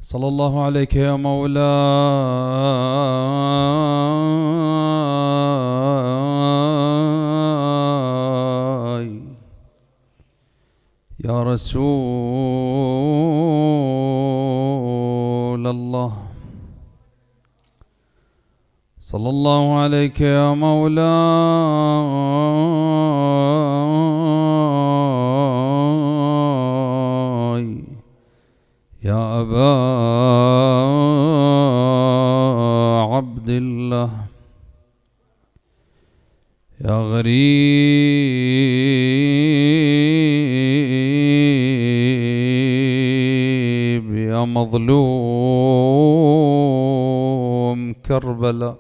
صلى الله عليك يا مولاي يا رسول الله. صلى الله عليك يا مولاي يا أبا عبد الله يا غريب يا مظلوم كربلاء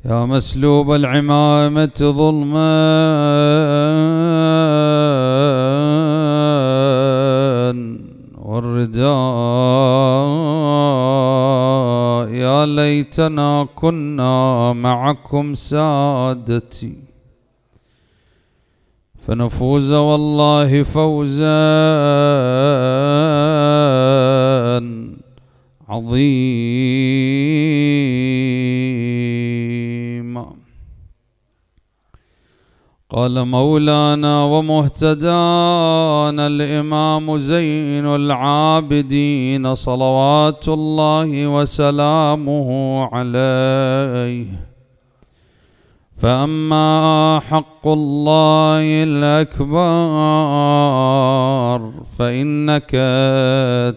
يا مسلوب العمامة ظلما والرداء يا ليتنا كنا معكم سادتي فنفوز والله فوزا عظيما. قال مولانا ومهتدانا الإمام زين العابدين صلوات الله وسلامه عليه: فأما حق الله الأكبر فإنك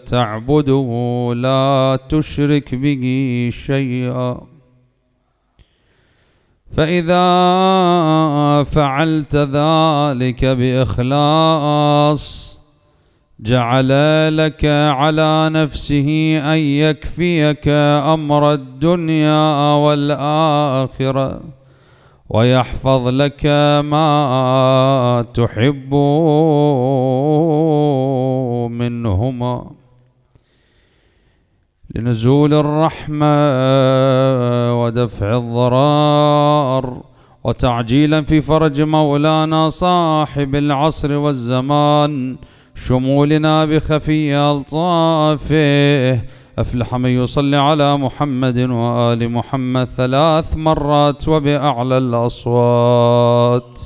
تعبده لا تشرك به شيئا، فإذا فعلت ذلك بإخلاص جعل لك على نفسه أن يكفيك أمر الدنيا والآخرة ويحفظ لك ما تحب منهما لنزول الرحمة ودفع الضرار وتعجيلا في فرج مولانا صاحب العصر والزمان شمولنا بخفي ألطافه. أفلح من يصلي على محمد وآل محمد 3 مرات وبأعلى الأصوات.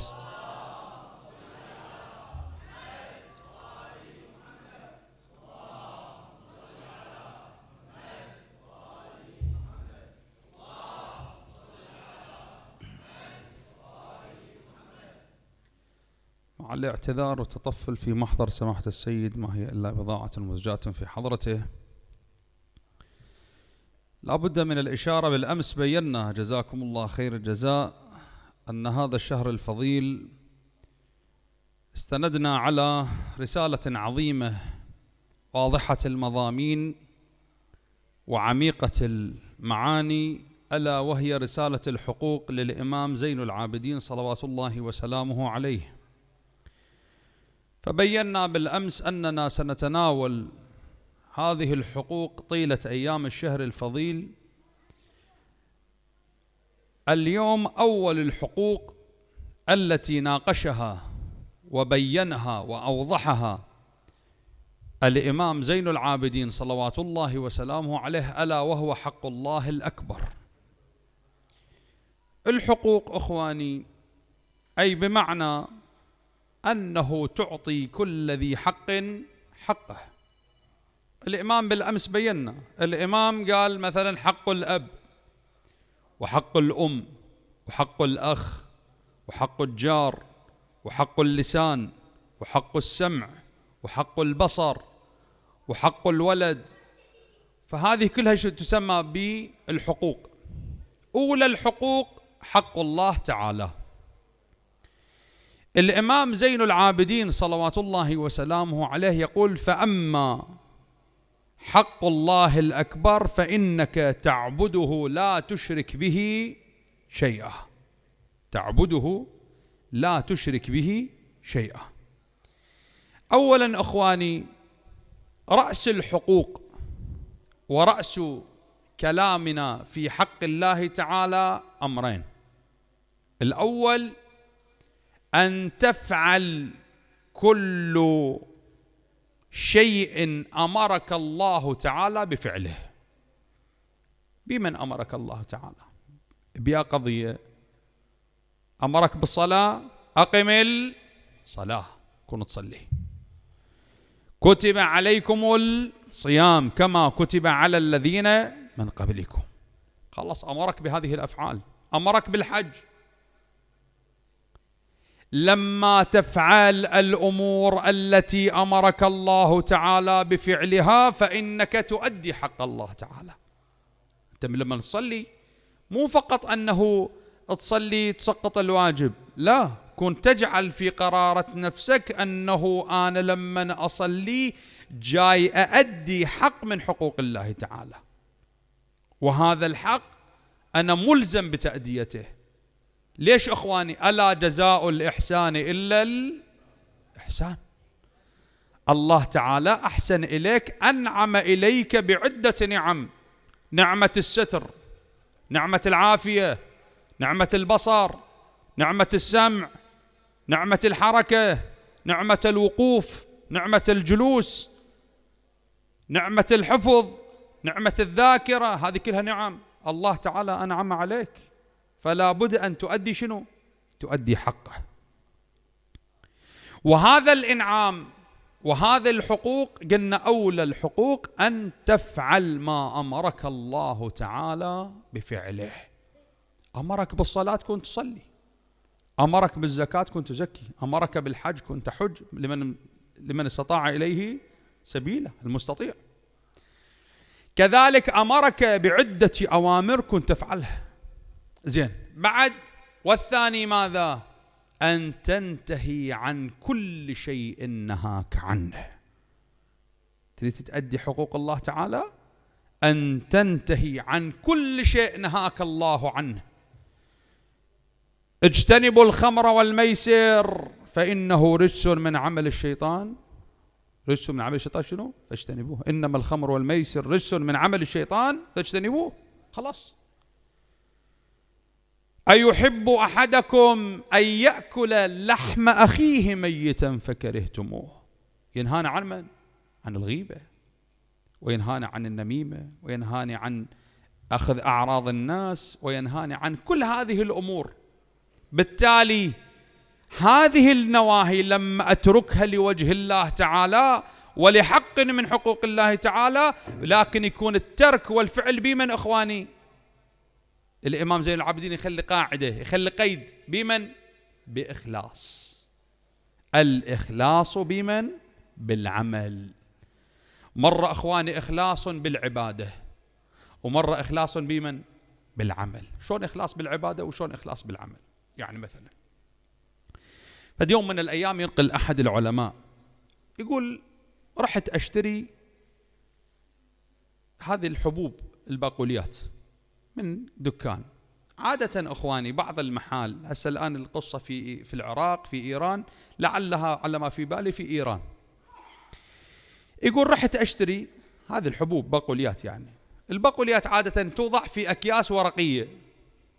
مع الاعتذار والتطفل في محضر سماحة السيد، ما هي إلا بضاعة مزجاة في حضرته. لا بد من الإشارة، بالأمس بينا جزاكم الله خير الجزاء أن هذا الشهر الفضيل استندنا على رسالة عظيمة واضحة المضامين وعميقة المعاني، ألا وهي رسالة الحقوق للإمام زين العابدين صلوات الله وسلامه عليه. فبينا بالأمس أننا سنتناول هذه الحقوق طيلة أيام الشهر الفضيل. اليوم أول الحقوق التي ناقشها وبينها وأوضحها الإمام زين العابدين صلوات الله وسلامه عليه، ألا وهو حق الله الأكبر. الحقوق أخواني أي بمعنى أنه تعطي كل ذي حق حقه. الإمام بالأمس بينا، الإمام قال مثلا حق الأب وحق الأم وحق الأخ وحق الجار وحق اللسان وحق السمع وحق البصر وحق الولد. فهذه كلها تسمى بالحقوق. أولى الحقوق حق الله تعالى. الإمام زين العابدين صلوات الله وسلامه عليه يقول: فأما حق الله الأكبر فإنك تعبده لا تشرك به شيئا. تعبده لا تشرك به شيئا. أولا أخواني، رأس الحقوق ورأس كلامنا في حق الله تعالى أمرين: الأول أن تفعل كل شيء أمرك الله تعالى بفعله. بمن أمرك الله تعالى؟ بيا قضية أمرك بالصلاة، أقم الصلاة، كن تصلي. كتب عليكم الصيام كما كتب على الذين من قبلكم. خلص أمرك بهذه الأفعال. أمرك بالحج. لما تفعل الأمور التي أمرك الله تعالى بفعلها فإنك تؤدي حق الله تعالى. أنت لما تصلي مو فقط أنه تصلي تسقط الواجب، لا، كن تجعل في قرارة نفسك أنه أنا لما أصلي جاي أؤدي حق من حقوق الله تعالى، وهذا الحق أنا ملزم بتأديته. ليش أخواني؟ ألا جزاء الإحسان إلا الإحسان. الله تعالى أحسن إليك، أنعم إليك بعدة نعم: نعمة الستر، نعمة العافية، نعمة البصر، نعمة السمع، نعمة الحركة، نعمة الوقوف، نعمة الجلوس، نعمة الحفظ، نعمة الذاكرة. هذه كلها نعم الله تعالى أنعم عليك، فلا بد أن تؤدي شنو؟ تؤدي حقه. وهذا الإنعام وهذه الحقوق، قلنا أولى الحقوق أن تفعل ما أمرك الله تعالى بفعله. أمرك بالصلاة كنت تصلي، أمرك بالزكاة كنت تزكي، أمرك بالحج كنت تحج لمن استطاع إليه سبيلا، المستطيع. كذلك أمرك بعدة أوامر كنت تفعلها. زين، بعد والثاني ماذا؟ أن تنتهي عن كل شيء نهاك عنه. تريد تؤدي حقوق الله تعالى، أن تنتهي عن كل شيء نهاك الله عنه. اجتنبوا الخمر والميسر فإنه رجس من عمل الشيطان. رجس من عمل الشيطان شنو؟ فاجتنبوه. إنما الخمر والميسر رجس من عمل الشيطان فاجتنبوه. خلاص. أيحب أحدكم أن يأكل لحم أخيه ميتا فكرهتموه. ينهانا عن من؟ عن الغيبة، وينهانا عن النميمة، وينهاني عن أخذ أعراض الناس، وينهاني عن كل هذه الأمور. بالتالي هذه النواهي لما أتركها لوجه الله تعالى ولحق من حقوق الله تعالى، لكن يكون الترك والفعل بمن أخواني؟ الإمام زين العابدين يخلي قاعدة، يخلي قيد بمن؟ بإخلاص. الإخلاص بمن؟ بالعمل. مرة أخواني إخلاص بالعبادة، ومرة إخلاص بمن؟ بالعمل. شلون إخلاص بالعبادة وشلون إخلاص بالعمل؟ يعني مثلا فدي يوم من الأيام ينقل أحد العلماء يقول: رحت أشتري هذه الحبوب الباقوليات من دكان. عادة أخواني بعض المحال، هسه الآن القصة في العراق، في إيران، لعلها على ما في بالي في إيران. يقول: رحت أشتري هذه الحبوب باقوليات. يعني الباقوليات عادة توضع في أكياس ورقية،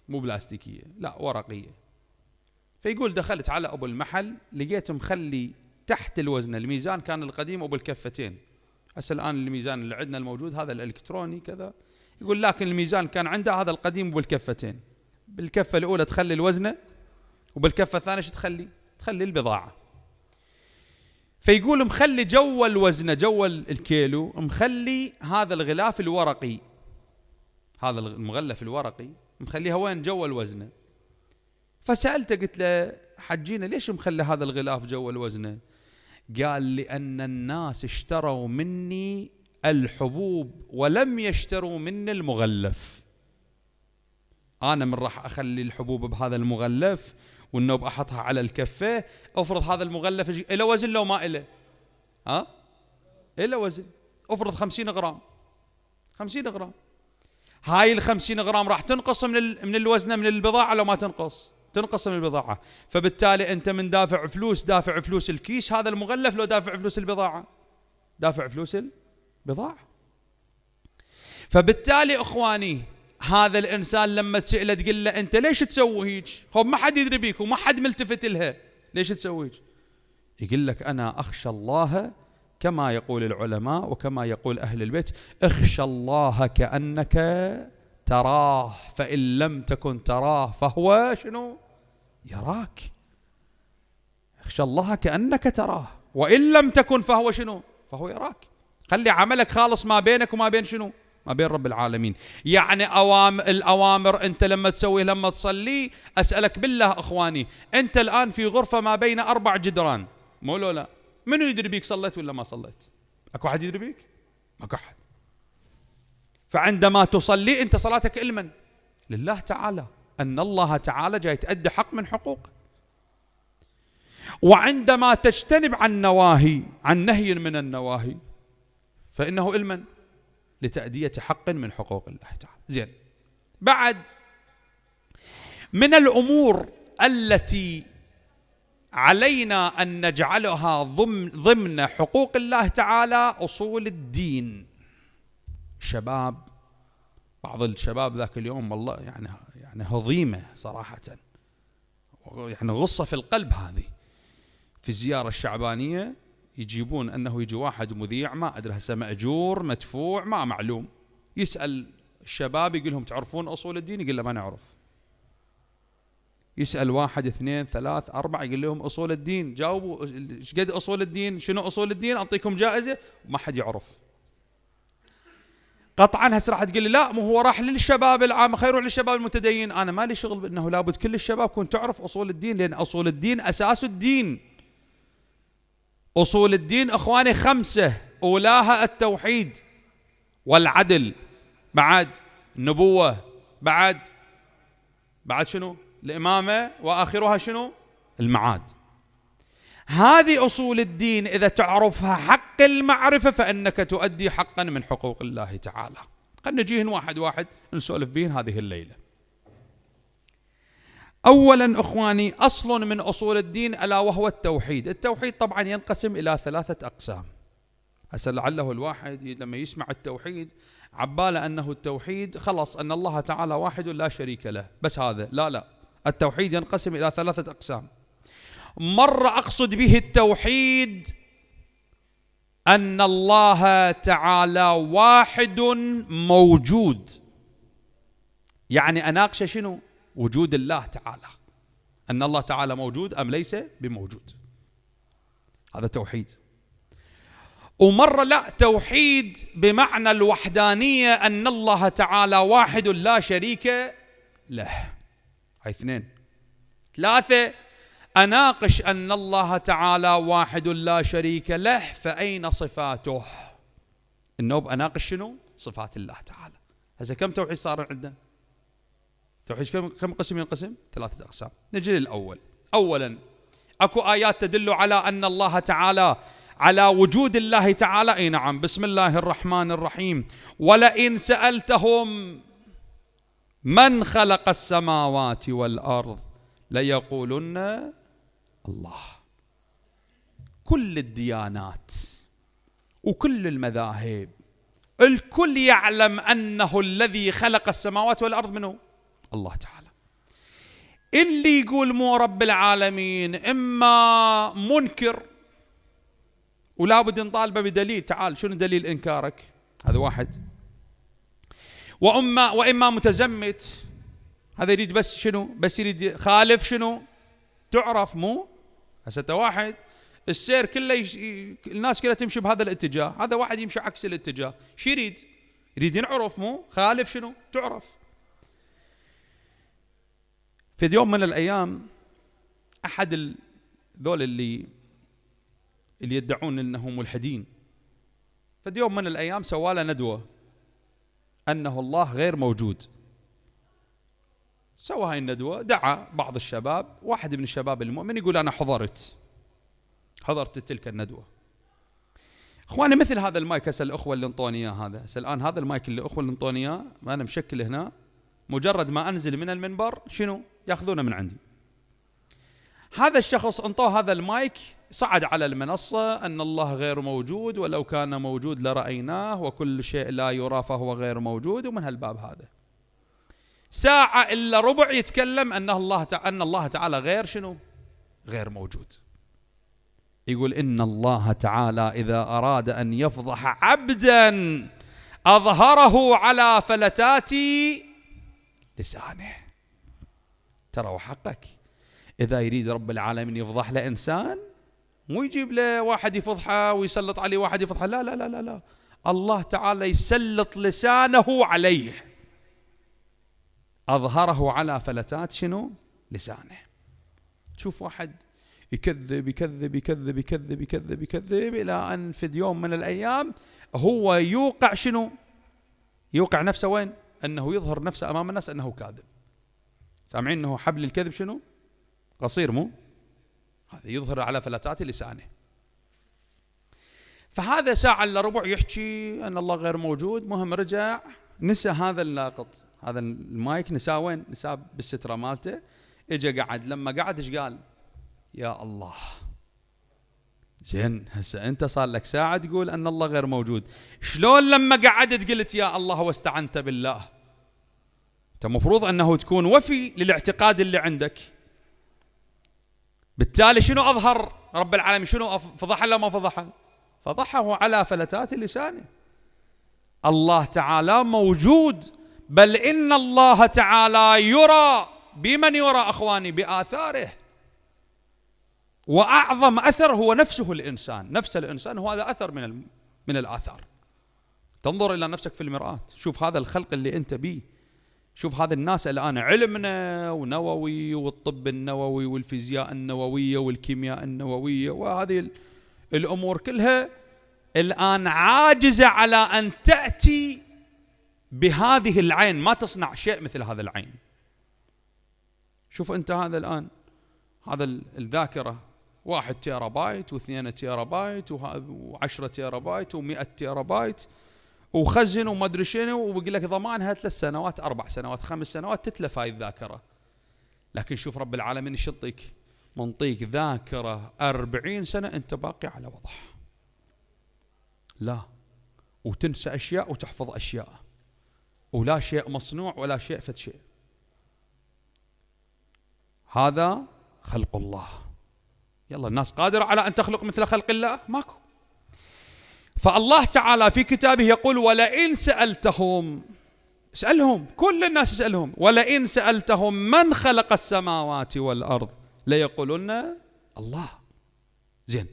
مو بلاستيكية، لا ورقية. فيقول: دخلت على أبو المحل لقيت مخلي تحت الوزن الميزان، كان القديم أبو الكفتين، هسه الآن الميزان اللي عندنا الموجود هذا الإلكتروني كذا. يقول: لكن الميزان كان عنده هذا القديم أبو الكفتين، بالكفة الأولى تخلي الوزنة، وبالكفة الثانية شو تخلي البضاعة. فيقول: مخلي جوا الوزنة، جوا الكيلو، مخلي هذا الغلاف الورقي، هذا المغلف الورقي مخليها وين؟ جوا الوزنة. فسألته قلت له: حجينا ليش مخلي هذا الغلاف جوا الوزنة؟ قال: لأن الناس اشتروا مني الحبوب ولم يشتروا مني المغلف. أنا من راح أخلي الحبوب بهذا المغلف والنوب أحطها على الكفة، أفرض هذا المغلف إله وزن لو ما إله؟ إله وزن. أفرض 50 غرام، 50 غرام، هاي ال50 غرام راح تنقص من الوزن من البضاعة لو ما تنقص؟ تنقص من البضاعة. فبالتالي أنت من دافع فلوس الكيس هذا المغلف، لو دافع فلوس البضاعة؟ دافع فلوس البضاعة. فبالتالي أخواني هذا الإنسان لما تسأله تقول له: أنت ليش تسوي هيك؟ هو ما حد يدري بيك وما حد ملتفت لها، ليش تسوي هيك؟ يقول لك: أنا أخشى الله كما يقول العلماء وكما يقول أهل البيت: اخشى الله كأنك تراه، فإن لم تكن تراه فهو شنو؟ يراك. اخشى الله كأنك تراه، وإن لم تكن فهو شنو؟ فهو يراك. خلي عملك خالص ما بينك وما بين شنو؟ ما بين رب العالمين. يعني الأوامر أنت لما تسوي، لما تصلي، أسألك بالله أخواني، أنت الآن في غرفة ما بين 4 جدران، مو لو لا، منو يدري بيك صليت ولا ما صليت؟ أكو أحد يدري بيك؟ ماكو أحد. فعندما تصلي أنت صلاتك إلمن؟ لله تعالى، أن الله تعالى جاي تأدي حق من حقوقه. وعندما تجتنب عن نواهي، عن نهي من النواهي، فإنه إلمن؟ لتأدية حق من حقوق الله تعالى. زين، بعد من الأمور التي علينا أن نجعلها ضمن حقوق الله تعالى أصول الدين. شباب، بعض الشباب ذاك اليوم والله يعني هضيمة صراحة، يعني غصة في القلب هذه. في الزيارة الشعبانية يجيبون أنه يجي واحد مذيع، ما أدري هسه مأجور مدفوع ما معلوم، يسأل الشباب يقول لهم تعرفون أصول الدين؟ يقول له ما نعرف. يسأل 1 2 3 4 يقول لهم أصول الدين، جاوبوا ايش قد أصول الدين، شنو أصول الدين، أعطيكم جائزة، وما حد يعرف. قطعا هسه راح تقول لي لا، مو هو راح للشباب العام، خير للشباب المتدين. أنا ما لي شغل بأنه لابد كل الشباب كون تعرف أصول الدين، لأن أصول الدين أساس الدين. أصول الدين أخواني 5، أولاها التوحيد والعدل، بعد النبوة، بعد شنو؟ الإمامة، وآخرها شنو؟ المعاد. هذه أصول الدين إذا تعرفها حق المعرفة فإنك تؤدي حقا من حقوق الله تعالى. خلنا نجيهن واحد واحد نسولف بهن هذه الليلة. أولا أخواني، أصل من أصول الدين ألا وهو التوحيد. التوحيد طبعا ينقسم إلى 3 أقسام. هسه لعله الواحد لما يسمع التوحيد عباله أنه التوحيد خلص أن الله تعالى واحد لا شريك له، بس هذا لا، التوحيد ينقسم إلى 3 أقسام. مرة أقصد به التوحيد أن الله تعالى واحد موجود، يعني أناقش شنو؟ وجود الله تعالى، أن الله تعالى موجود أم ليس بموجود، هذا توحيد. ومرة لا، توحيد بمعنى الوحدانية، أن الله تعالى واحد لا شريك له. هاي 2. 3، أناقش أن الله تعالى واحد لا شريك له، فأين صفاته؟ النوب أناقش شنو؟ صفات الله تعالى. هذا كم توحيد صار عندنا؟ توحيد كم قسم ينقسم؟ 3 أقسام. نجي للأول. أولا، أكو آيات تدل على أن الله تعالى، على وجود الله تعالى. أي نعم، بسم الله الرحمن الرحيم: ولئن سألتهم من خلق السماوات والأرض ليقولن الله. كل الديانات وكل المذاهب الكل يعلم أنه الذي خلق السماوات والأرض منه الله تعالى. اللي يقول مو رب العالمين إما منكر ولا بد نطالبه بدليل. تعال شنو دليل إنكارك؟ هذا واحد. وإما متزمت، هذا يريد بس شنو؟ بس يريد خالف شنو؟ تعرف مو؟ هسه واحد السير كله الناس كلها تمشي بهذا الاتجاه، هذا واحد يمشي عكس الاتجاه، شو يريد؟ يريد ينعرف مو؟ خالف شنو؟ تعرف. في يوم من الأيام أحد ذول اللي يدعون أنهم ملحدين، في يوم من الأيام سواله ندوة أنه الله غير موجود. سوى هاي الندوة، دعا بعض الشباب، واحد من الشباب المؤمن يقول أنا حضرت تلك الندوة. اخواني مثل هذا المايك، هسه الاخوه اللي انطوني اياه، هذا هسه الان هذا المايك اللي الاخوه اللي انطوني اياه، ما انا مشكل هنا، مجرد ما انزل من المنبر شنو ياخذونه من عندي. هذا الشخص انطوه هذا المايك، صعد على المنصه ان الله غير موجود، ولو كان موجود لرايناه، وكل شيء لا يرى فهو غير موجود، ومن هالباب هذا ساعه الا ربع يتكلم ان الله تعالى غير شنو؟ غير موجود. يقول إن الله تعالى إذا أراد أن يفضح عبدا أظهره على فلتات لسانه. ترى وحقك، إذا يريد رب العالمين يفضح له إنسان مو يجيب له واحد يفضحه ويسلط عليه واحد يفضحه، لا لا لا لا لا، الله تعالى يسلط لسانه عليه، أظهره على فلتات شنو؟ لسانه. تشوف واحد يكذب يكذب يكذب يكذب يكذب يكذب إلى أن في يوم من الأيام هو يوقع شنو؟ يوقع نفسه وين؟ أنه يظهر نفسه أمام الناس أنه كاذب. سامعين أنه حبل الكذب شنو؟ قصير، مو؟ هذا يظهر على فلتات لسانه. فهذا ساعة إلا ربع يحكي أن الله غير موجود، مهم رجع نسى هذا اللاقط، هذا المايك نساه وين؟ نساه بالسترة مالته. اجى قعد، لما قعد ايش قال؟ يا الله. زين، هسه انت صار لك ساعة تقول ان الله غير موجود، شلون لما قعدت قلت يا الله واستعنت بالله؟ انت مفروض انه تكون وفي للاعتقاد اللي عندك. بالتالي شنو اظهر رب العالمين؟ شنو فضحه ولا ما فضحه؟ فضحه على فلتات لسانه. الله تعالى موجود، بل إن الله تعالى يرى. بمن يرى أخواني؟ بآثاره. وأعظم أثر هو نفسه الإنسان، نفس الإنسان هو هذا أثر من الآثار. تنظر إلى نفسك في المرآة، شوف هذا الخلق اللي أنت بيه، شوف هذا الناس الآن، علمنا ونووي والطب النووي والفيزياء النووية والكيمياء النووية وهذه الأمور كلها الآن عاجزة على أن تأتي بهذه العين، ما تصنع شيء مثل هذا العين. شوف أنت هذا الآن، هذا الذاكرة 1 تيرا بايت و2 تيرا بايت و10 تيرا بايت و100 تيرا بايت وخزن وما أدري شنو، وبيقول لك ضمانها 3 سنوات 4 سنوات 5 سنوات تتلف هاي الذاكرة. لكن شوف رب العالمين ايش يعطيك؟ منطيك ذاكرة 40 سنة أنت باقي على وضعها. لا، وتنسى أشياء وتحفظ أشياء، ولا شيء مصنوع ولا شيء فد شيء. هذا خلق الله. يلا، الناس قادرة على أن تخلق مثل خلق الله؟ ماكو. فالله تعالى في كتابه يقول ولئن سألتهم، اسألهم، كل الناس اسألهم، ولئن سألتهم من خلق السماوات والأرض ليقولن الله. زين،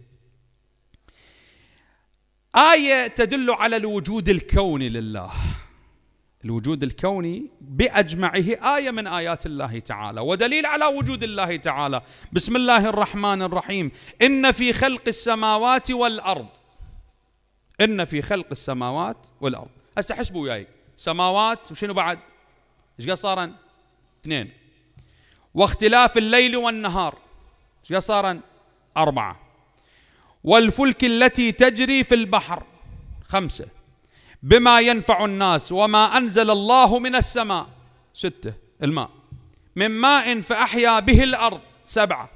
آية تدل على الوجود الكوني لله. الوجود الكوني بأجمعه آية من آيات الله تعالى، ودليل على وجود الله تعالى. بسم الله الرحمن الرحيم. إن في خلق السماوات والأرض، إن في خلق السماوات والأرض. هسه حسبوا وياي، سماوات وشنو بعد؟ ايش قد صارن؟ 2. واختلاف الليل والنهار ايش قد صارن؟ 4. والفلك التي تجري في البحر 5. بما ينفع الناس وما أنزل الله من السماء 6. الماء من ماء فأحيا به الأرض 7.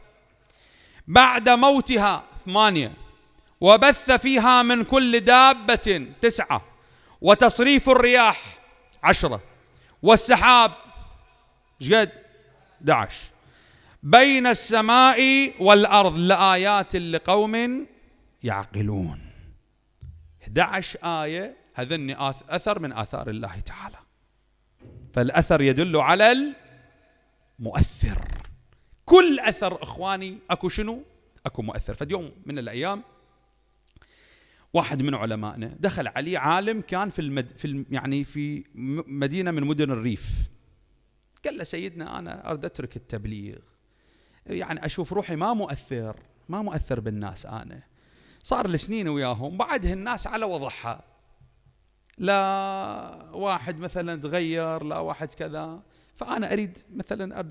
بعد موتها 8. وبث فيها من كل دابة 9. وتصريف الرياح 10. والسحاب ايش قد؟ 11. بين السماء والأرض لآيات لقوم يعقلون. 11 آية، هذني أثر من آثار الله تعالى. فالأثر يدل على المؤثر. كل أثر إخواني أكو شنو؟ أكو مؤثر. فاليوم من الأيام واحد من علمائنا دخل عليه عالم كان في مدينة من مدن الريف، قال له سيدنا أنا أريد أترك التبليغ، يعني أشوف روحي ما مؤثر بالناس، أنا صار لسنين وياهم، بعدها الناس على وضعها، لا واحد مثلا تغير، لا واحد كذا، فأنا أريد مثلا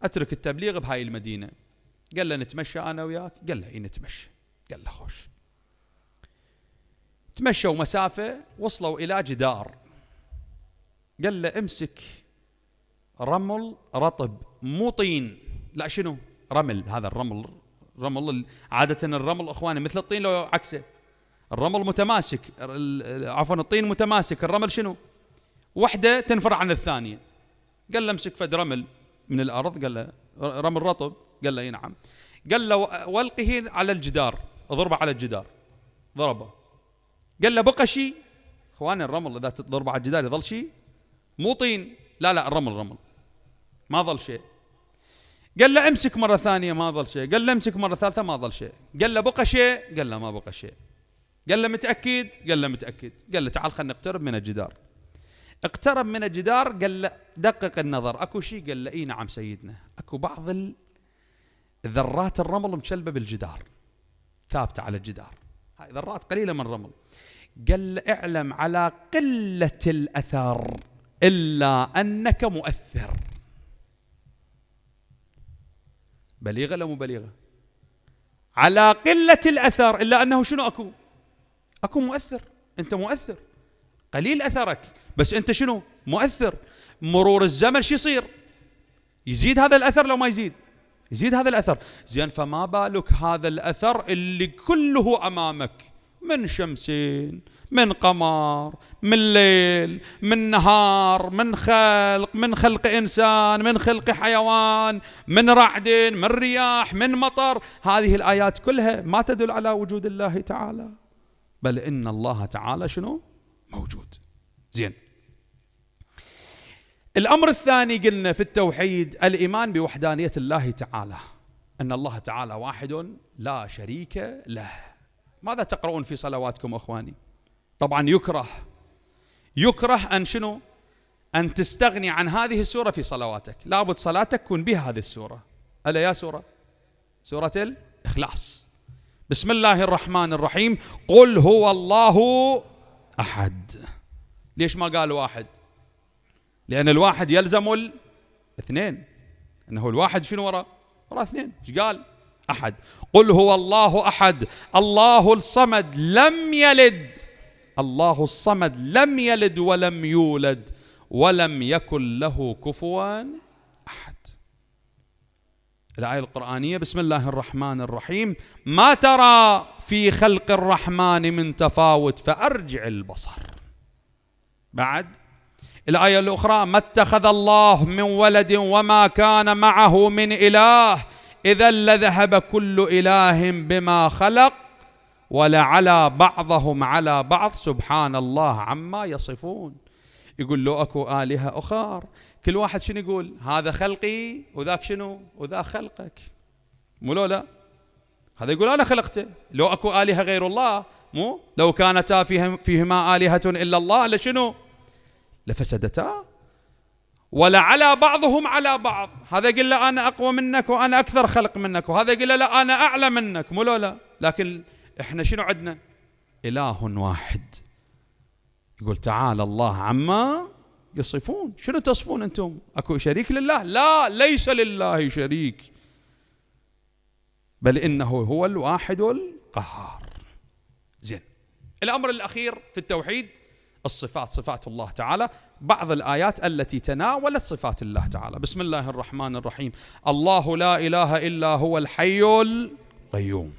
أترك التبليغ بهاي المدينة. قال له نتمشى أنا وياك؟ قال له إيه نتمشى. قال له خوش. تمشوا مسافة، وصلوا إلى جدار، قال له امسك رمل رطب، مو طين، لا شنو؟ رمل. هذا الرمل عادة الرمل اخواني مثل الطين لو عكسه، الرمل متماسك، عفوا الطين متماسك، الرمل شنو؟ وحدة تنفر عن الثانية. قال له امسك فد رمل من الأرض، قال له رمل رطب، قال له اي نعم، قال له والقه على الجدار، اضربه على الجدار. ضربه، قال له بقى شيء؟ اخواني الرمل اذا تضربه على الجدار يظل شيء؟ مو طين، لا الرمل ما ظل شيء. قال له امسك مرة ثانية، ما ظل شيء. قال له امسك مرة ثالثة، ما ظل شيء. قال له بقى شيء؟ قال له ما بقى شيء. قال له متأكد؟ قال له متأكد. قال له تعال خلينا نقترب من الجدار. اقترب من الجدار، قال له دقق النظر، اكو شيء؟ قال له اي نعم سيدنا، اكو بعض ذرات الرمل مشلبة بالجدار، ثابتة على الجدار، هاي ذرات قليلة من الرمل. قال له اعلم على قلة الأثر إلا أنك مؤثر. بليغة لا مو بليغة؟ على قلة الأثر إلا أنه شنو؟ أكو مؤثر. أنت مؤثر، قليل أثرك بس أنت شنو؟ مؤثر. مرور الزمن شو يصير؟ يزيد هذا الأثر لو ما يزيد؟ يزيد هذا الأثر. زين، فما بالك هذا الأثر اللي كله أمامك، من شمسين، من قمر، من ليل، من نهار، من خلق إنسان، من خلق حيوان، من رعد، من رياح، من مطر. هذه الآيات كلها ما تدل على وجود الله تعالى، بل إن الله تعالى شنو؟ موجود. زين، الأمر الثاني قلنا في التوحيد الإيمان بوحدانية الله تعالى، أن الله تعالى واحد لا شريك له. ماذا تقرؤون في صلواتكم أخواني؟ طبعا يكره أن شنو؟ أن تستغني عن هذه السورة في صلواتك. لابد صلاتك تكون بها هذه السورة. ألا يا سورة الإخلاص. بسم الله الرحمن الرحيم، قل هو الله أحد. ليش ما قال واحد؟ لأن الواحد يلزم الاثنين، أنه الواحد شنو وراء اثنين. ايش قال؟ أحد. قل هو الله أحد الله الصمد لم يلد، الله الصمد لم يلد ولم يولد ولم يكن له كفوا أحد. الآية القرآنية بسم الله الرحمن الرحيم، ما ترى في خلق الرحمن من تفاوت فأرجع البصر. بعد الآية الأخرى، ما اتخذ الله من ولد وما كان معه من إله إذا لذهب كل إله بما خلق ولعلى بعضهم على بعض سبحان الله عما يصفون. يقول له أكو آلهة أخر، كل واحد شنو يقول؟ هذا خلقي وذاك شنو؟ وذا خلقك. مو لا هذا يقول أنا خلقته. لو أكو آلهة غير الله، مو لو كانتا فيهما آلهة إلا الله لشنو؟ لفسدتا. ولعلى بعضهم على بعض، هذا يقول له أنا أقوى منك وأنا أكثر خلق منك، وهذا يقول له لا أنا أعلى منك. مو لا لكن إحنا شنو عندنا؟ إله واحد. يقول تعالى الله عما يصفون. شنو تصفون أنتم؟ أكو شريك لله؟ لا، ليس لله شريك، بل إنه هو الواحد القهار. زين، الأمر الأخير في التوحيد الصفات، صفات الله تعالى، بعض الآيات التي تناولت صفات الله تعالى. بسم الله الرحمن الرحيم، الله لا إله إلا هو الحي القيوم،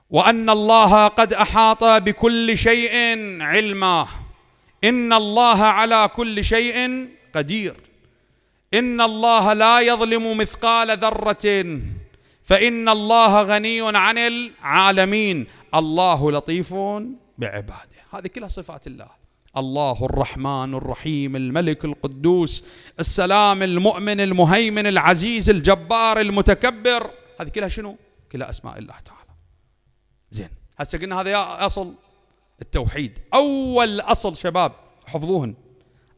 وأن الله قد أحاط بكل شيء علما، إن الله على كل شيء قدير، إن الله لا يظلم مثقال ذرة، فإن الله غني عن العالمين، الله لطيف بعباده. هذه كلها صفات الله. الله الرحمن الرحيم، الملك القدوس السلام المؤمن المهيمن العزيز الجبار المتكبر. هذه كلها شنو؟ كلها أسماء الله تعالى. زين، هسه قلنا هذا يا أصل التوحيد. أول أصل شباب حفظوهن،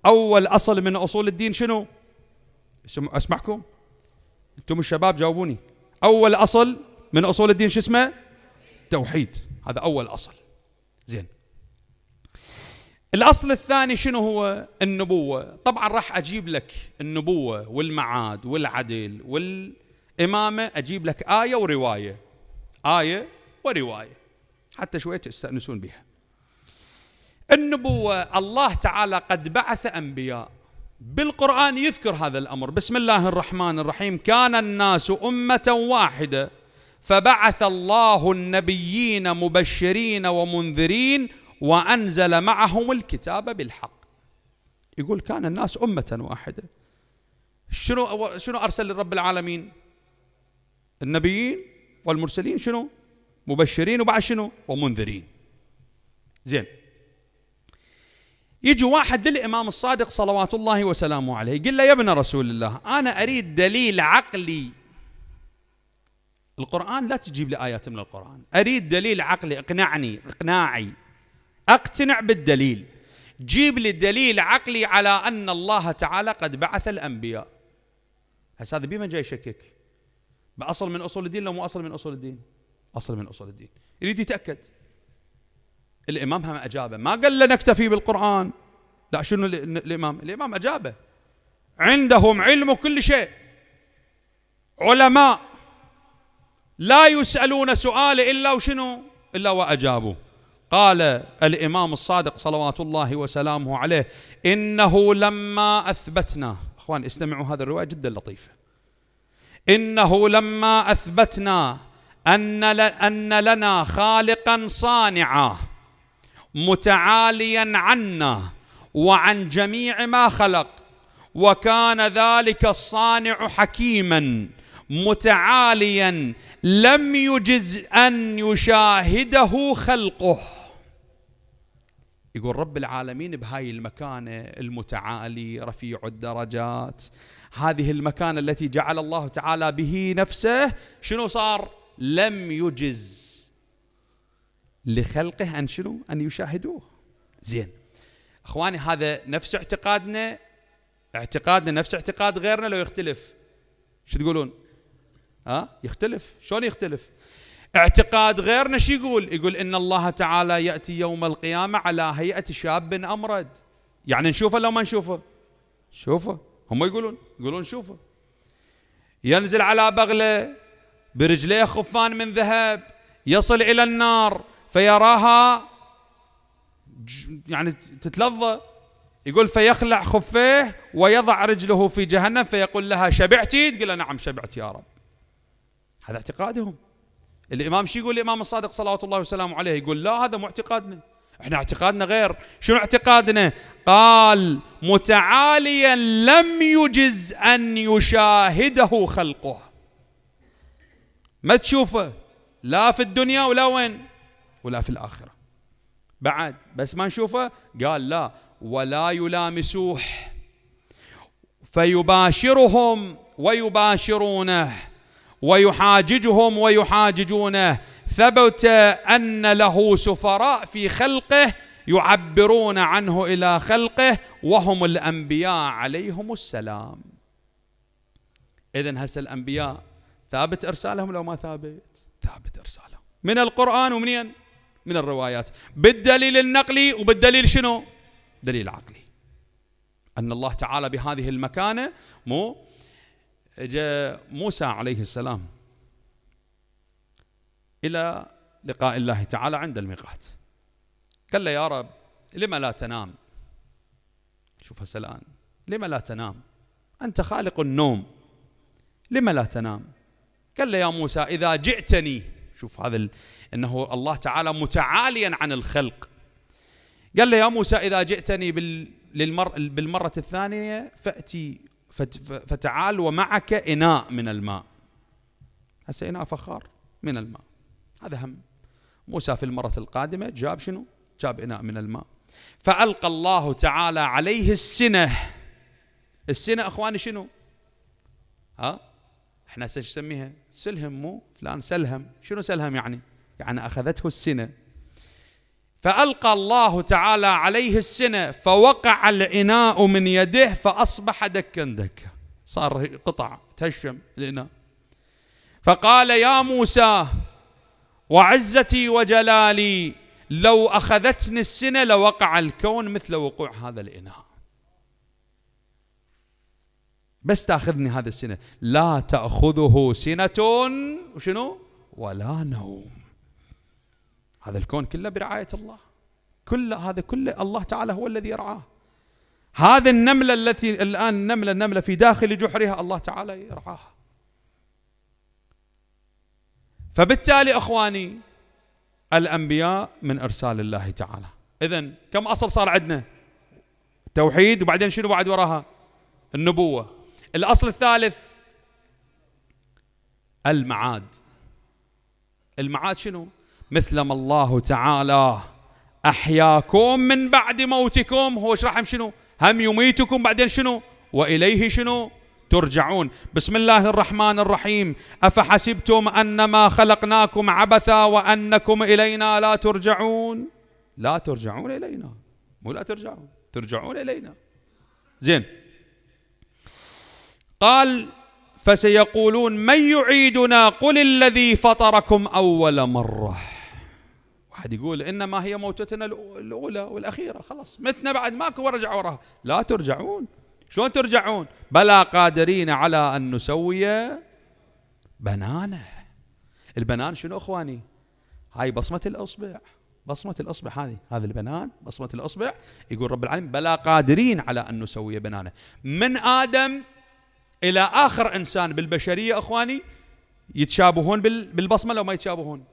أول أصل من أصول الدين شنو؟ أسمعكم أنتم الشباب جاوبوني. أول أصل من أصول الدين شو اسمه؟ توحيد. هذا أول أصل. زين، الأصل الثاني شنو هو؟ النبوة. طبعا راح أجيب لك النبوة والمعاد والعدل والإمامة، أجيب لك آية ورواية، آية ورواية حتى شوية تستأنسون بها. النبوة، الله تعالى قد بعث أنبياء، بالقرآن يذكر هذا الأمر. بسم الله الرحمن الرحيم، كان الناس أمة واحدة فبعث الله النبيين مبشرين ومنذرين وأنزل معهم الكتاب بالحق. يقول كان الناس أمة واحدة. شنو أرسل لرب العالمين؟ النبيين والمرسلين شنو؟ مبشرين وبعد شنو؟ ومنذرين. زين، يجي واحد للإمام الصادق صلوات الله وسلامه عليه يقول له: يا ابن رسول الله، أنا أريد دليل عقلي. القرآن لا تجيب لي آيات من القرآن، أريد دليل عقلي، إقناعي، أقتنع بالدليل. جيب لي دليل عقلي على أن الله تعالى قد بعث الأنبياء. هذا بما جاي يشكك بأصل من أصول الدين، لو مو أصل من أصول الدين، أصل من أصول الدين، يريد يتأكد. الإمام هم أجابه، ما قال له نكتفي بالقرآن، لا. شنو الإمام أجابه، عندهم علم كل شيء، علماء لا يسألون سؤال إلا وشنو؟ إلا وأجابوا. قال الإمام الصادق صلوات الله وسلامه عليه: إنه لما أثبتنا، أخوان استمعوا، هذا الرواية جدا لطيفة، إنه لما أثبتنا أن لنا خالقا صانعا متعاليا عنا وعن جميع ما خلق، وكان ذلك الصانع حكيما متعاليا لم يجز أن يشاهده خلقه. يقول رب العالمين بهاي المكانة المتعالي رفيع الدرجات، هذه المكانة التي جعل الله تعالى به نفسه، شنو صار؟ لم يجز لخلقه أن شنو؟ أن يشاهدوه. زين أخواني، هذا نفس اعتقادنا نفس اعتقاد غيرنا لو يختلف؟ شو تقولون؟ يختلف. شلون يختلف؟ اعتقاد غيرنا شو يقول إن الله تعالى يأتي يوم القيامة على هيئة شاب أمرد. يعني نشوفه لو ما نشوفه؟ شوفه. هم يقولون شوفه. ينزل على بغلة برجليه خفان من ذهب، يصل إلى النار فيراها يعني تتلظى. يقول فيخلع خفيه ويضع رجله في جهنم فيقول لها: شبعتي؟ تقول له: نعم شبعت يا رب. هذا اعتقادهم. الإمام شو يقول؟ الإمام الصادق صلوات الله وسلامه عليه يقول: لا، هذا مو اعتقادنا، احنا اعتقادنا غير. شنو اعتقادنا؟ قال: متعاليا لم يجز أن يشاهده خلقه. ما تشوفه لا في الدنيا ولا وين؟ ولا في الآخرة. بعد بس ما نشوفه، قال: لا، ولا يلامسوه فيباشرهم ويباشرونه ويحاججهم ويحاججونه. ثبت أن له سفراء في خلقه يعبرون عنه إلى خلقه وهم الأنبياء عليهم السلام. إذن هسه الأنبياء ثابت إرسالهم لو ما ثابت؟ ثابت إرسالهم من القرآن ومنين؟ من الروايات، بالدليل النقلي وبالدليل شنو؟ دليل عقلي. أن الله تعالى بهذه المكانة. جاء موسى عليه السلام إلى لقاء الله تعالى عند الميقات، قال له: يا رب لما لا تنام؟ شوف هسه الآن، لما لا تنام؟ أنت خالق النوم، لما لا تنام؟ قال له: يا موسى إذا جئتني، شوف هذا إنه الله تعالى متعاليا عن الخلق. قال له: يا موسى إذا جئتني بالمرة الثانية فأتي فتعال ومعك إناء من الماء. هسه إناء فخار من الماء. هذا هم موسى في المرة القادمة جاب شنو؟ جاب إناء من الماء. فألقى الله تعالى عليه السنة. السنة أخواني شنو؟ احنا نسميها سلهم، مو فلان سلهم. شنو سلهم يعني؟ يعني أخذته السنة. فألقى الله تعالى عليه السنة فوقع الإناء من يده فأصبح دكا دكا، صار قطع تهشم الإناء. فقال: يا موسى وعزتي وجلالي لو أخذتني السنة لوقع الكون مثل وقوع هذا الإناء، بس تأخذني هذا السنة. لا تأخذه سنة وشنو ولا نوم. هذا الكون كله برعاية الله، هذا كله الله تعالى هو الذي يرعاه. هذه النملة التي الآن النملة في داخل جحرها الله تعالى يرعاها. فبالتالي أخواني الأنبياء من إرسال الله تعالى. إذن كم أصل صار عندنا؟ التوحيد، وبعدين شنو بعد وراها؟ النبوة. الأصل الثالث المعاد. المعاد شنو؟ مثلما الله تعالى أحياكم من بعد موتكم، هو ايش راح شنو؟ هم يميتكم بعدين شنو؟ وإليه شنو؟ ترجعون. بسم الله الرحمن الرحيم. أفحسبتم أنما خلقناكم عبثا وأنكم إلينا لا ترجعون. لا ترجعون إلينا، مو لا ترجعون، ترجعون إلينا. زين، قال فسيقولون من يعيدنا قل الذي فطركم أول مرة. واحد يقول إنما هي موتتنا الأولى والأخيرة، خلاص متنا بعد ماكو ورجع وراها. لا ترجعون. شلون ترجعون؟ بلى قادرين على أن نسوي بنانه. البنان شنو أخواني؟ هاي بصمة الأصبع، بصمة الأصبع هذا البنان بصمة الأصبع. يقول رب العالمين بلى قادرين على أن نسوي بنانه. من آدم إلى آخر إنسان بالبشرية أخواني يتشابهون بالبصمة لو ما يتشابهون؟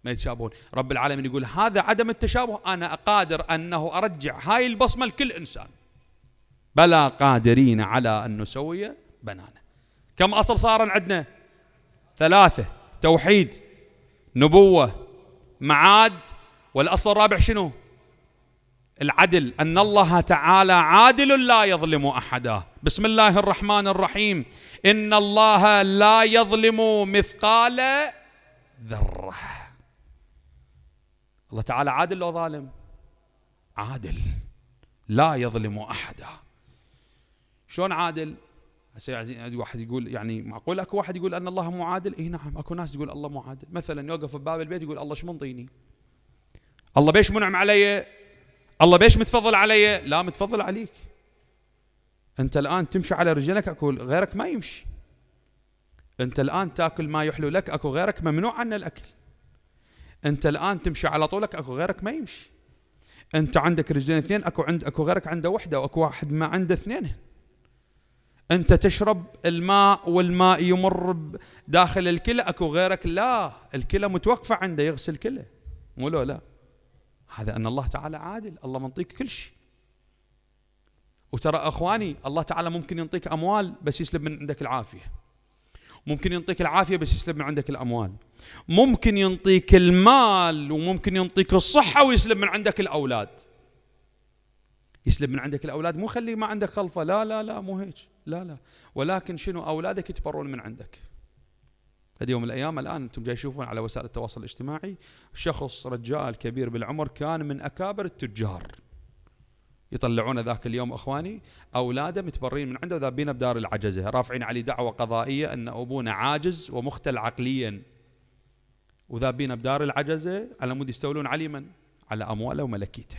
ما يتشابهون. رب العالمين يقول هذا عدم التشابه، أنا قادر أنه أرجع هاي البصمة لكل إنسان. بلى قادرين على أن نسوي بنانه. كم أصل صار عندنا؟ 3: توحيد، نبوة، معاد، والأصل الرابع شنو؟ العدل، أن الله تعالى عادل لا يظلم أحدا. بسم الله الرحمن الرحيم. إن الله لا يظلم مثقال ذرة. الله تعالى عادل لو ظالم؟ عادل لا يظلم أحدا. شلون عادل؟ هسه واحد يقول يعني معقول اكو واحد يقول ان الله مو عادل؟ اي نعم، اكو ناس تقول الله مو عادل. مثلا يوقف بباب البيت يقول الله شو منطيني؟ الله بيش منعم علي؟ الله بيش متفضل علي؟ لا، متفضل عليك. انت الان تمشي على رجلك، اكو غيرك ما يمشي. انت الان تاكل ما يحلو لك، اكو غيرك ممنوع عنه الاكل. انت الان تمشي على طولك، اكو غيرك ما يمشي. انت عندك رجلين 2، اكو غيرك عنده وحده، واكو واحد ما عنده 2. انت تشرب الماء والماء يمر داخل الكلى، اكو غيرك لا، الكلى متوقفه عنده يغسل كلى، مو لا. هذا ان الله تعالى عادل، الله منطيك كل شيء. وترى اخواني الله تعالى ممكن ينطيك اموال بس يسلب من عندك العافيه، ممكن ينطيك العافيه بس يسلب من عندك الاموال، ممكن ينطيك المال وممكن ينطيك الصحه ويسلب من عندك الاولاد. يسلب من عندك الأولاد، مو خلي ما عندك خلفة، لا لا لا، مو هيك، لا لا، ولكن شنو؟ أولادك يتبرون من عندك. هذه يوم من الأيام الآن أنتم جاي تشوفون على وسائل التواصل الاجتماعي شخص رجال كبير بالعمر كان من أكابر التجار، يطلعون ذاك اليوم أخواني أولاده متبرين من عنده وذابين بدار العجزة، رافعين عليه دعوة قضائية أن أبونا عاجز ومختل عقليا، وذابين بدار العجزة على مود يستولون عليه من؟ على أمواله وملكيته.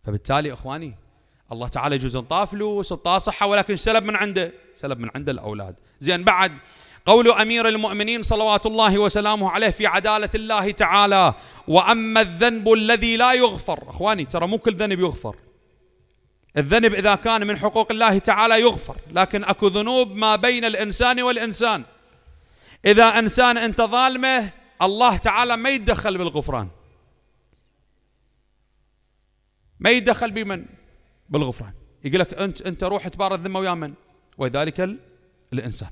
فبالتالي اخواني الله تعالى يجوز انطاه فلوس، انطاه صحه، ولكن سلب من عنده، سلب من عنده الاولاد. زين، بعد قول امير المؤمنين صلوات الله وسلامه عليه في عداله الله تعالى: واما الذنب الذي لا يغفر. اخواني ترى مو كل ذنب يغفر، الذنب اذا كان من حقوق الله تعالى يغفر، لكن اكو ذنوب ما بين الانسان والانسان، اذا انسان انت ظالمه الله تعالى ما يتدخل بالغفران، ما يدخل بمن؟ بالغفران. يقول لك انت روح تبارى الذمه ويا من؟ وذلك الانسان.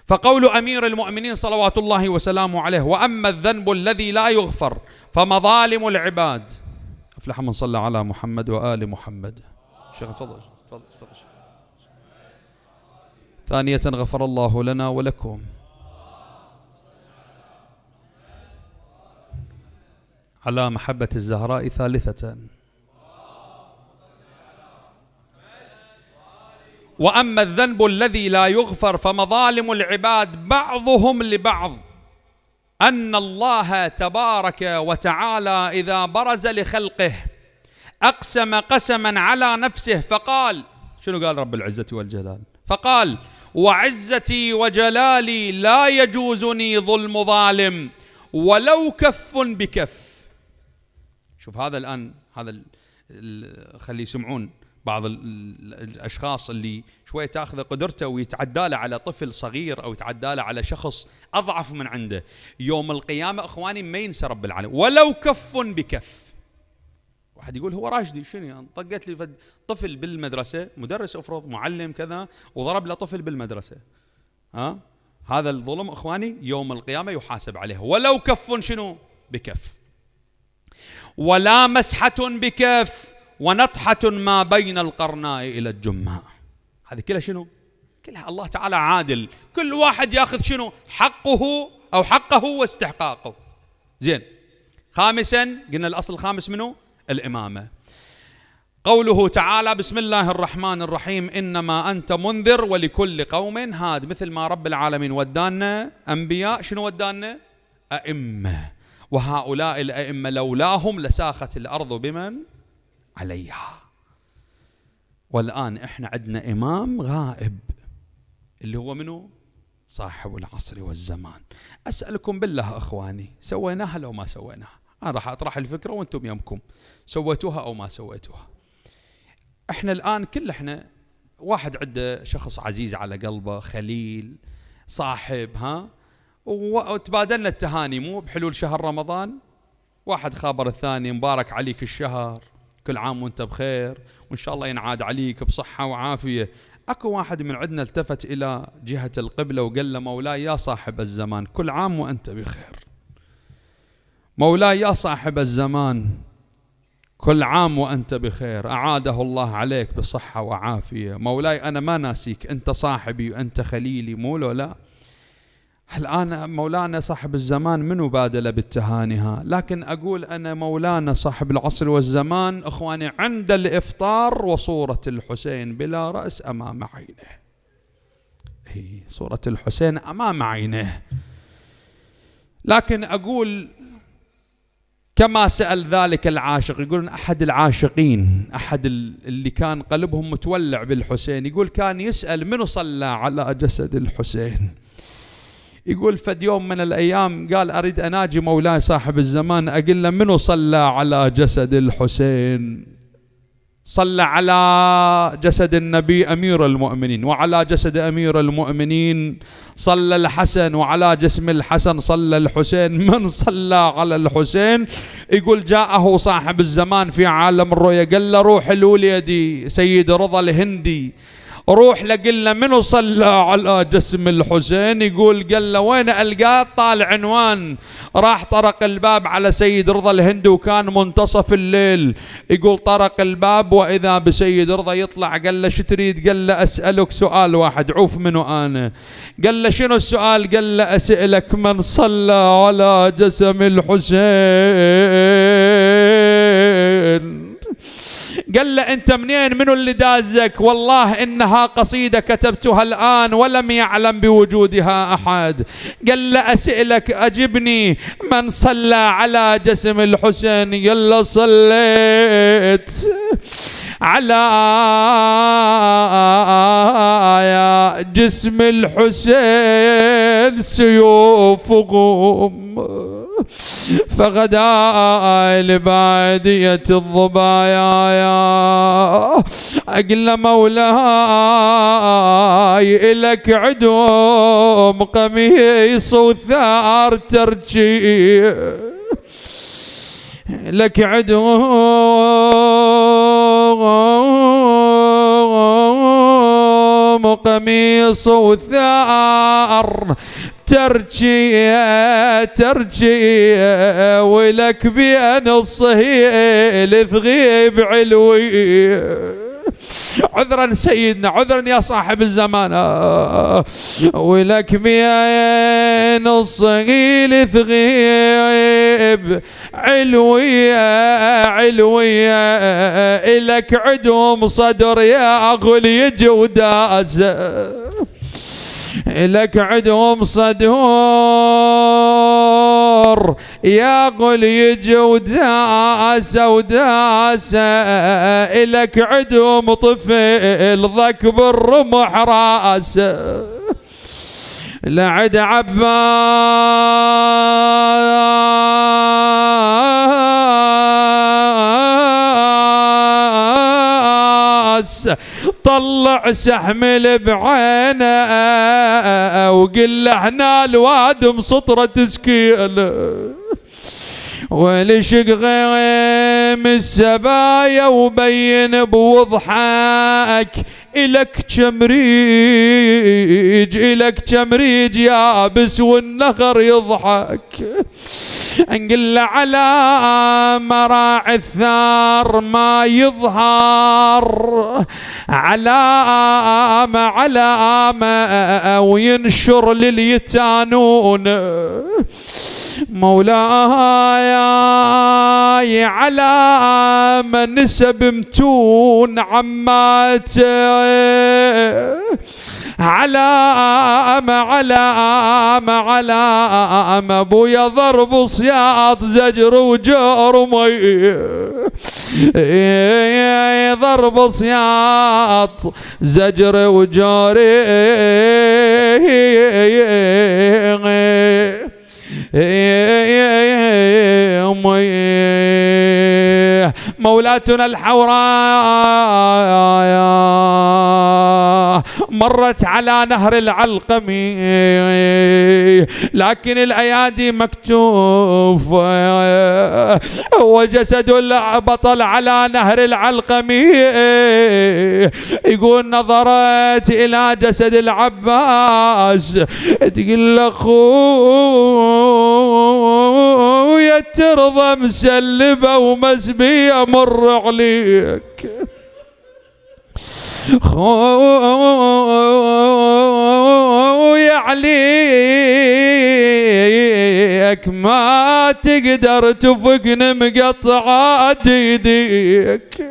فقول امير المؤمنين صلوات الله وسلامه عليه: واما الذنب الذي لا يغفر فمظالم العباد. افلح من صلى على محمد وال محمد. شيخ تفضل تفضل تفضل. ثانية غفر الله لنا ولكم. على محبة الزهراء ثالثة. وأما الذنب الذي لا يغفر فمظالم العباد بعضهم لبعض، أن الله تبارك وتعالى إذا برز لخلقه أقسم قسما على نفسه فقال، شنو قال رب العزة والجلال؟ فقال: وعزتي وجلالي لا يجوزني ظلم ظالم ولو كف بكف. شوف هذا الآن، هذا خلي يسمعون بعض الأشخاص اللي شوية تأخذ قدرته ويتعدى له على طفل صغير أو يتعدى له على شخص أضعف من عنده، يوم القيامة أخواني ما ينسى رب العالمين ولو كف بكف. واحد يقول هو راشدي شنو يعني؟ طقت لي طفل بالمدرسة، مدرس أفرض معلم كذا، وضرب له طفل بالمدرسة، هذا الظلم إخواني يوم القيامة يحاسب عليه، ولو كف شنو بكف، ولا مسحة بكف، ونطحة ما بين القرناء إلى الجماء. هذه كلها شنو؟ كلها الله تعالى عادل، كل واحد ياخذ شنو حقه أو حقه واستحقاقه. زين. خامسا قلنا الأصل الخامس منه الإمامة. قوله تعالى بسم الله الرحمن الرحيم إنما أنت منذر ولكل قوم هاد. مثل ما رب العالمين ودانا أنبياء، شنو ودانا؟ أئمة، وهؤلاء الأئمة لولاهم لساخت الأرض بمن عليها. والآن إحنا عندنا إمام غائب اللي هو منه؟ صاحب العصر والزمان. أسألكم بالله أخواني، سويناها لو ما سويناها؟ أنا راح أطرح الفكرة وأنتم يمكم، سويتوها أو ما سويتوها؟ إحنا الآن إحنا واحد عنده شخص عزيز على قلبه، خليل، صاحب، وتبادلنا التهاني مو بحلول شهر رمضان، واحد خابر الثاني مبارك عليك الشهر، كل عام وانت بخير، وإن شاء الله ينعاد عليك بصحة وعافية. أكو واحد من عندنا التفت إلى جهة القبلة وقال له مولاي يا صاحب الزمان كل عام وأنت بخير، مولاي يا صاحب الزمان كل عام وأنت بخير، أعاده الله عليك بصحة وعافية، مولاي أنا ما ناسيك، أنت صاحبي وأنت خليلي، مو لو لا. الآن مولانا صاحب الزمان منو بادل بالتهانيها؟ لكن أقول أنا مولانا صاحب العصر والزمان أخواني عند الإفطار وصورة الحسين بلا رأس أمام عينه، هي صورة الحسين أمام عينه. لكن أقول كما سأل ذلك العاشق، يقولون أحد العاشقين، أحد اللي كان قلبهم متولع بالحسين، يقول كان يسأل منو صلى على جسد الحسين. يقول فد يوم من الأيام قال أريد أناجي مولاي صاحب الزمان أقول له منو صلى على جسد الحسين؟ صلى على جسد النبي أمير المؤمنين، وعلى جسد أمير المؤمنين صلى الحسن، وعلى جسم الحسن صلى الحسين. من صلى على الحسين؟ يقول جاءه صاحب الزمان في عالم الرؤيا قال له روح الوليدي سيد رضا الهندي، روح لقل له منو صلى على جسم الحسين؟ يقول قال له وين ألقاه؟ طال عنوان، راح طرق الباب على سيد رضا الهندي وكان منتصف الليل. يقول طرق الباب وإذا بسيد رضا يطلع، قال له شو تريد؟ قال له أسألك سؤال واحد. عوف منو أنا؟ قال له شنو السؤال؟ قال له أسألك من صلى على جسم الحسين؟ قال له أنت منين؟ منو اللي دازك؟ والله إنها قصيدة كتبتها الآن ولم يعلم بوجودها أحد. قال له أسألك أجبني من صلى على جسم الحسين؟ قال له صليت على جسم الحسين سيوفهم فغدا لبادية الضبايا. أقل مولاي إلك عدوم قميص وثار ترجي، لك عدوم قميص وثار ترجي ولك بين الصهيل تغيب علوي. عذرا سيدنا، عذرا يا صاحب الزمان، ولك بين الصهيل تغيب علوية إلك عدوم صدر يا أغل يجي وداس، لك عدوم صدور يا قل يجي وداسة لك عدوم طفل ضك بالرمح راسه. لعد عباس طلع سحمل بعينه وقل له هنا الوادم سطرة تسكيل، ولشق غيم السبايا وبين بوضحك إلك جمريج إلك جمريج يابس والنخر يضحك. نقول له على مراعي الثار ما يظهر علامة وينشر لليتانون. مولاي علامة نسب متون عماته علامة ابويا ضرب صياط زجر وجور مي ضرب صياط زجر وجور مولاتنا الحوراء مرت على نهر العلقمي لكن الأيادي مكتوف وجسد البطل على نهر العلقمي. يقول نظرت إلى جسد العباس تقول له خويا ترضى مسلبة ومسبية مر عليك خويا عليك ما تقدر تفقن مقطعات يديك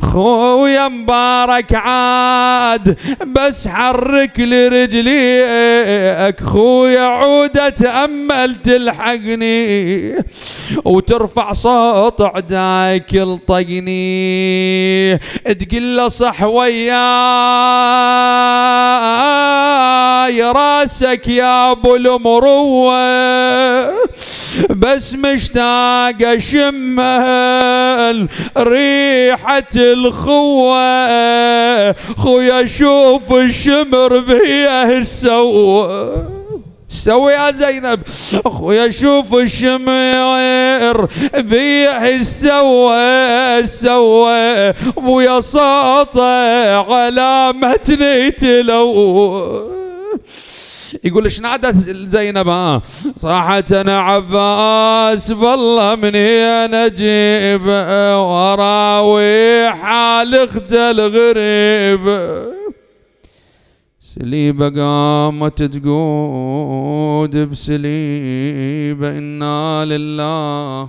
خويا مبارك عاد بس حرك لرجليك خويا عودة تأمل تلحقني وترفع صوت عداك الطقني تقل له صح وياي راسك يا ابو المروه بس مشتاق اشمل ريحة الخوة خويا شوف الشمر بيه ايش سوى يا زينب اخويا شوف الشمر بيه ايش سوى ابويا صوته علامة نيتلو. يقول ايش نادت زينب صاحت انا عباس بالله مني انا اجيب وراوي حال اخت الغريب. سليبة قامت تقود بسليبة إنا لله